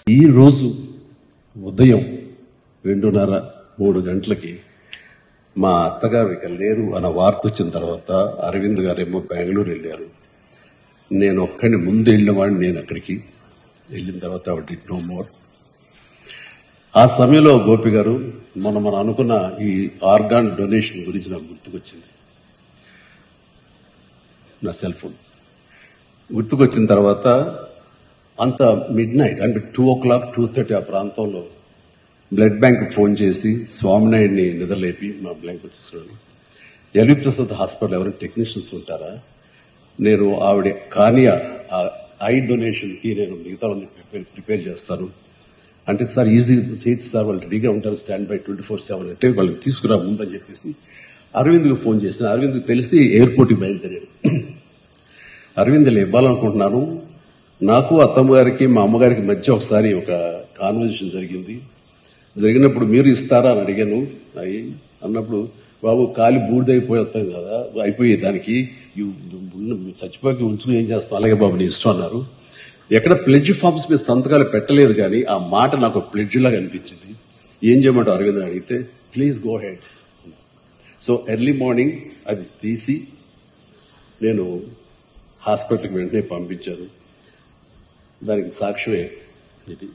ఈ రోజు ఉదయం 2:30-3 గంటలకి మా అత్తగారు ఇక లేరు అన్న వార్త వచ్చిన తర్వాత అరవింద్ గారేమో బెంగళూరు వెళ్ళారు. నేను ఒక్కడిని ముందు వెళ్ళినవాడిని. నేను అక్కడికి వెళ్ళిన తర్వాత ఆవిడ డిడ్ నో మోర్. ఆ సమయంలో గోపి గారు మనం అనుకున్న ఈ ఆర్గాన్ డొనేషన్ గురించి నాకు గుర్తుకొచ్చింది. నా సెల్ ఫోన్ గుర్తుకొచ్చిన తర్వాత అంత మిడ్-నైట్ అంటే 2:00, 2:30 ఆ ప్రాంతంలో బ్లడ్ బ్యాంక్ ఫోన్ చేసి స్వామినాయుడిని నిద్రలేపి మా బ్యాంక్ వచ్చేసాడు. ఎల్వి ప్రసాద్ హాస్పిటల్ ఎవరైనా టెక్నీషియన్స్ ఉంటారా, నేను ఆవిడ కానీ ఐ డొనేషన్ కి నేను మిగతా ప్రిపేర్ చేస్తాను అంటే, సార్ ఈజీ చేయొచ్చు సార్, వాళ్ళు రెడీగా ఉంటారు, స్టాండ్ బై 24/7 అంటే వాళ్ళకి తీసుకురా ముందని చెప్పేసి అరవింద్కి ఫోన్ చేసిన. అరవింద్కి తెలిసి ఎయిర్పోర్ట్కి బయలుదేరాడు. అరవింద్లు ఇవ్వాలనుకుంటున్నాను, నాకు అత్తమ్మ గారికి మా అమ్మగారికి మధ్య ఒకసారి ఒక కాన్వర్జేషన్ జరిగినప్పుడు మీరు ఇస్తారా అని అడిగాను. అన్నప్పుడు బాబు కాలి బూడిదైపోతాం కదా, అయిపోయే దానికి చచ్చిపోయి ఉంచుకుని ఏం చేస్తాం, అలాగే బాబు నీ ఇష్టం అన్నారు. ఎక్కడ ప్లెడ్జ్ ఫార్మ్స్ మీద సంతకాలు పెట్టలేదు, కానీ ఆ మాట నాకు ప్లెడ్జ్ లాగా అనిపించింది. ఏం చేయమంటావు అరవింద్ అడిగితే, please go head. So early morning అది తీసి నేను హాస్పిటల్కి వెంటనే పంపించాను. దానికి సాక్ష్యమే ఇది.